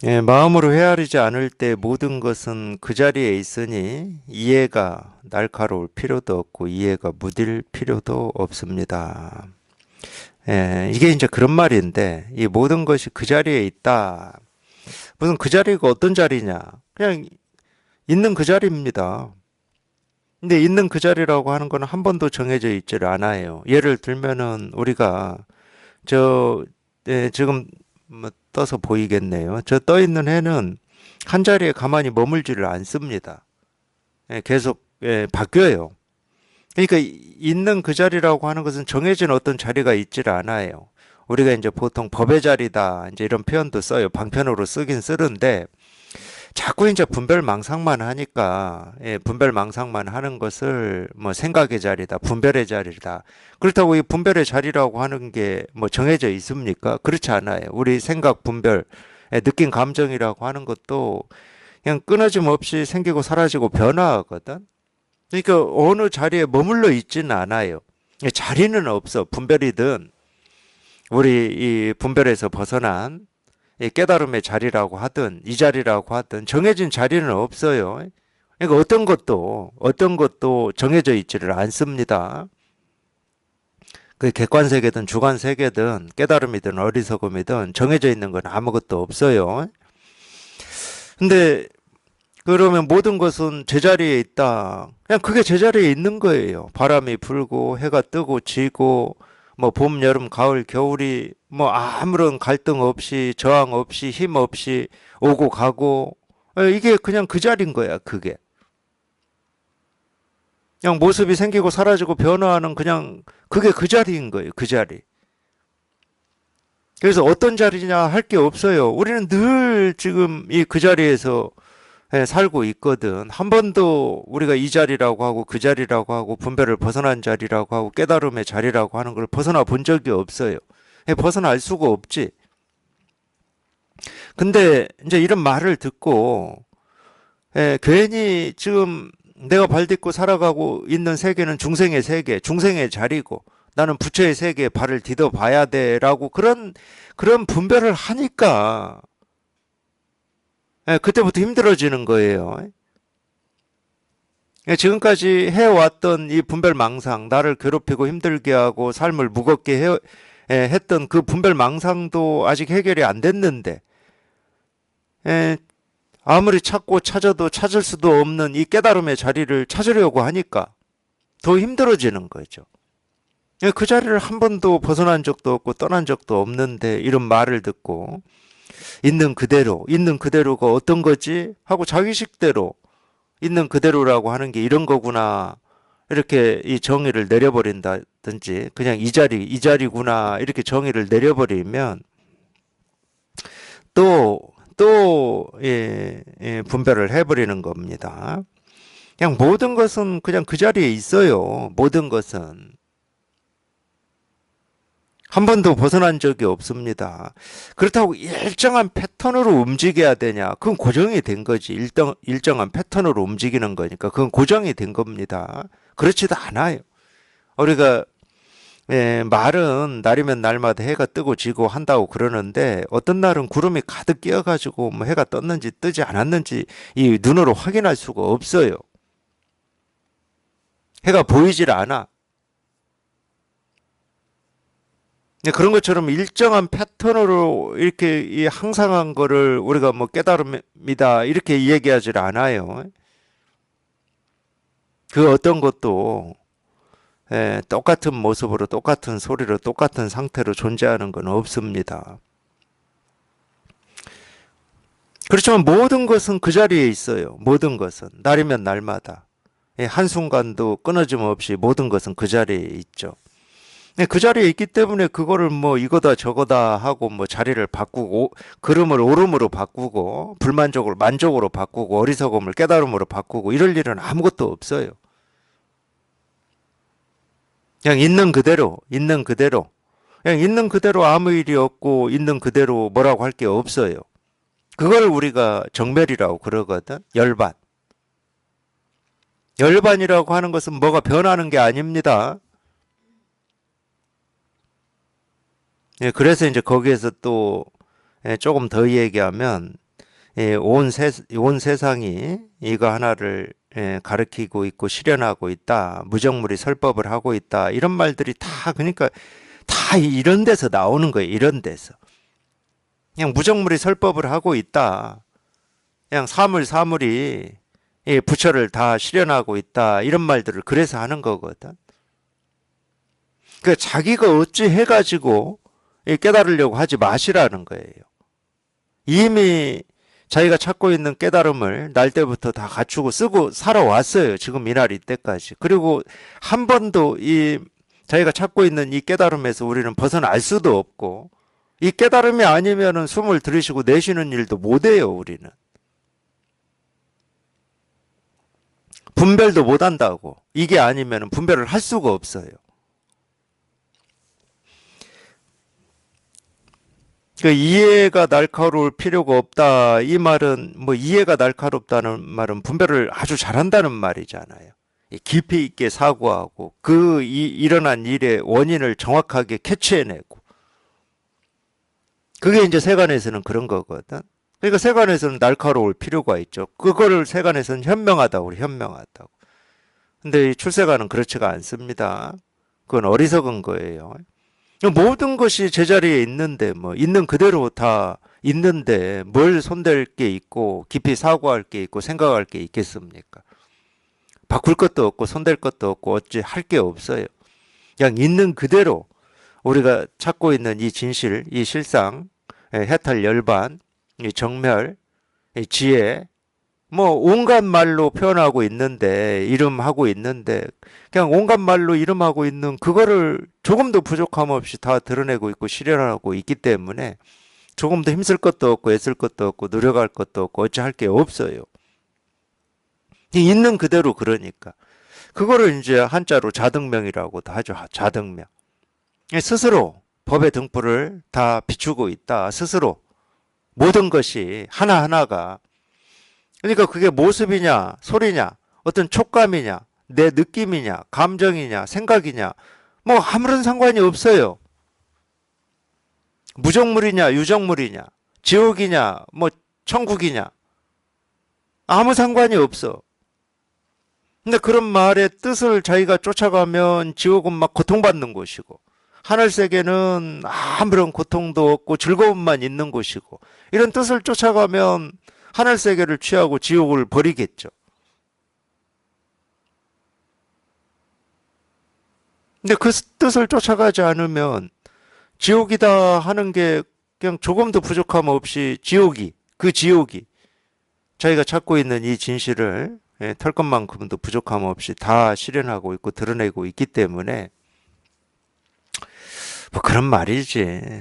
예, 마음으로 헤아리지 않을 때 모든 것은 그 자리에 있으니 이해가 날카로울 필요도 없고 이해가 무딜 필요도 없습니다. 예, 이게 이제 그런 말인데 이 모든 것이 그 자리에 있다. 무슨 그 자리가 어떤 자리냐? 그냥 있는 그 자리입니다. 근데 있는 그 자리라고 하는 건 한 번도 정해져 있지를 않아요. 예를 들면은 우리가 저 지금 뭐 떠서 보이겠네요. 저 떠 있는 해는 한 자리에 가만히 머물지를 않습니다. 계속 바뀌어요. 그러니까 있는 그 자리라고 하는 것은 정해진 어떤 자리가 있지를 않아요. 우리가 이제 보통 법의 자리다 이제 이런 표현도 써요. 방편으로 쓰긴 쓰는데 자꾸 이제 분별망상만 하니까 분별망상만 하는 것을 뭐 생각의 자리다, 분별의 자리다. 그렇다고 이 분별의 자리라고 하는 게 뭐 정해져 있습니까? 그렇지 않아요. 우리 생각, 분별, 느낀 감정이라고 하는 것도 그냥 끊어짐 없이 생기고 사라지고 변화하거든. 그러니까 어느 자리에 머물러 있지는 않아요. 자리는 없어. 분별이든 우리 이 분별에서 벗어난 이 깨달음의 자리라고 하든 이 자리라고 하든 정해진 자리는 없어요. 그러니까 어떤 것도 정해져 있지를 않습니다. 그 객관 세계든 주관 세계든 깨달음이든 어리석음이든 정해져 있는 건 아무것도 없어요. 근데 그러면 모든 것은 제자리에 있다. 그냥 그게 제자리에 있는 거예요. 바람이 불고 해가 뜨고 지고 뭐 봄, 여름, 가을, 겨울이 뭐 아무런 갈등 없이 저항 없이 힘 없이 오고 가고 이게 그냥 그 자리인 거야, 그게. 그냥 모습이 생기고 사라지고 변화하는 그냥 그게 그 자리인 거예요, 그 자리. 그래서 어떤 자리냐 할 게 없어요. 우리는 늘 지금 이 그 자리에서 살고 있거든. 한 번도 우리가 이 자리라고 하고 그 자리라고 하고 분별을 벗어난 자리라고 하고 깨달음의 자리라고 하는 걸 벗어나 본 적이 없어요. 벗어날 수가 없지. 근데 이제 이런 말을 듣고 괜히 지금 내가 발 딛고 살아가고 있는 세계는 중생의 세계, 중생의 자리고 나는 부처의 세계에 발을 디뎌 봐야 돼라고 그런 분별을 하니까 그때부터 힘들어지는 거예요. 지금까지 해왔던 이 분별망상, 나를 괴롭히고 힘들게 하고 삶을 무겁게 했던 그 분별망상도 아직 해결이 안 됐는데, 에, 아무리 찾고 찾아도 찾을 수도 없는 이 깨달음의 자리를 찾으려고 하니까 더 힘들어지는 거죠. 그 자리를 한 번도 벗어난 적도 없고 떠난 적도 없는데 이런 말을 듣고 있는 그대로가 어떤 거지? 하고 자기식대로 있는 그대로라고 하는 게 이런 거구나. 이렇게 이 정의를 내려버린다든지 그냥 이 자리구나. 이렇게 정의를 내려버리면 분별을 해버리는 겁니다. 그냥 모든 것은 그냥 그 자리에 있어요. 모든 것은. 한 번도 벗어난 적이 없습니다. 그렇다고 일정한 패턴으로 움직여야 되냐? 그건 고정이 된 거지. 일정한 패턴으로 움직이는 거니까 그건 고정이 된 겁니다. 그렇지도 않아요. 우리가 말은 날이면 날마다 해가 뜨고 지고 한다고 그러는데 어떤 날은 구름이 가득 끼어가지고 뭐 해가 떴는지 뜨지 않았는지 이 눈으로 확인할 수가 없어요. 해가 보이질 않아. 그런 것처럼 일정한 패턴으로 이렇게 이 항상한 거를 우리가 뭐 깨달음이다 이렇게 얘기하지 않아요. 그 어떤 것도 똑같은 모습으로 똑같은 소리로 똑같은 상태로 존재하는 건 없습니다. 그렇지만 모든 것은 그 자리에 있어요. 모든 것은 날이면 날마다 한순간도 끊어짐 없이 모든 것은 그 자리에 있죠. 그 자리에 있기 때문에 그거를 뭐 이거다 저거다 하고 뭐 자리를 바꾸고 그름을 옳음으로 바꾸고 불만족을 만족으로 바꾸고 어리석음을 깨달음으로 바꾸고 이럴 일은 아무것도 없어요. 그냥 있는 그대로 그냥 있는 그대로 아무 일이 없고 있는 그대로 뭐라고 할 게 없어요. 그걸 우리가 정멸이라고 그러거든. 열반. 열반이라고 하는 것은 뭐가 변하는 게 아닙니다. 그래서 이제 거기에서 또 조금 더 얘기하면 온 세상이 이거 하나를 가르치고 있고 실현하고 있다. 무정물이 설법을 하고 있다. 이런 말들이 다 그러니까 다 이런 데서 나오는 거예요. 이런 데서. 그냥 무정물이 설법을 하고 있다. 그냥 사물이 부처를 다 실현하고 있다. 이런 말들을 그래서 하는 거거든. 그 자기가 어찌 해가지고 깨달으려고 하지 마시라는 거예요. 이미 자기가 찾고 있는 깨달음을 날 때부터 다 갖추고 쓰고 살아왔어요. 지금 이날 이때까지. 그리고 한 번도 자기가 찾고 있는 이 깨달음에서 우리는 벗어날 수도 없고, 이 깨달음이 아니면은 숨을 들이쉬고 내쉬는 일도 못해요, 우리는. 분별도 못한다고. 이게 아니면은 분별을 할 수가 없어요. 그 이해가 날카로울 필요가 없다. 이 말은 뭐 이해가 날카롭다는 말은 분별을 아주 잘한다는 말이잖아요. 깊이 있게 사고하고 일어난 일의 원인을 정확하게 캐치해내고. 그게 이제 세간에서는 그런 거거든. 그러니까 세간에서는 날카로울 필요가 있죠. 그거를 세간에서는 현명하다고 그래, 현명하다고. 근데 이 출세간은 그렇지가 않습니다. 그건 어리석은 거예요. 모든 것이 제자리에 있는데 뭐 있는 그대로 다 있는데 뭘 손댈 게 있고 깊이 사고할 게 있고 생각할 게 있겠습니까? 바꿀 것도 없고 손댈 것도 없고 어찌 할 게 없어요. 그냥 있는 그대로 우리가 찾고 있는 이 진실, 이 실상, 해탈 열반, 이 정멸, 이 지혜, 뭐 온갖 말로 표현하고 있는데 이름하고 있는데 그냥 온갖 말로 이름하고 있는 그거를 조금도 부족함 없이 다 드러내고 있고 실현하고 있기 때문에 조금도 힘쓸 것도 없고 애쓸 것도 없고 노력할 것도 없고 어찌할 게 없어요. 있는 그대로 그러니까 그거를 이제 한자로 자등명이라고도 하죠. 자등명. 스스로 법의 등불을 다 비추고 있다. 스스로 모든 것이 하나하나가 그러니까 그게 모습이냐, 소리냐, 어떤 촉감이냐, 내 느낌이냐, 감정이냐, 생각이냐, 뭐 아무런 상관이 없어요. 무정물이냐, 유정물이냐, 지옥이냐, 뭐 천국이냐, 아무 상관이 없어. 근데 그런 말의 뜻을 자기가 쫓아가면 지옥은 막 고통받는 곳이고, 하늘 세계는 아무런 고통도 없고 즐거움만 있는 곳이고, 이런 뜻을 쫓아가면 하늘 세계를 취하고 지옥을 버리겠죠. 근데 그 뜻을 쫓아가지 않으면 지옥이다 하는 게 그냥 조금도 부족함 없이 그 지옥이 자기가 찾고 있는 이 진실을 털 것만큼도 부족함 없이 다 실현하고 있고 드러내고 있기 때문에 뭐 그런 말이지.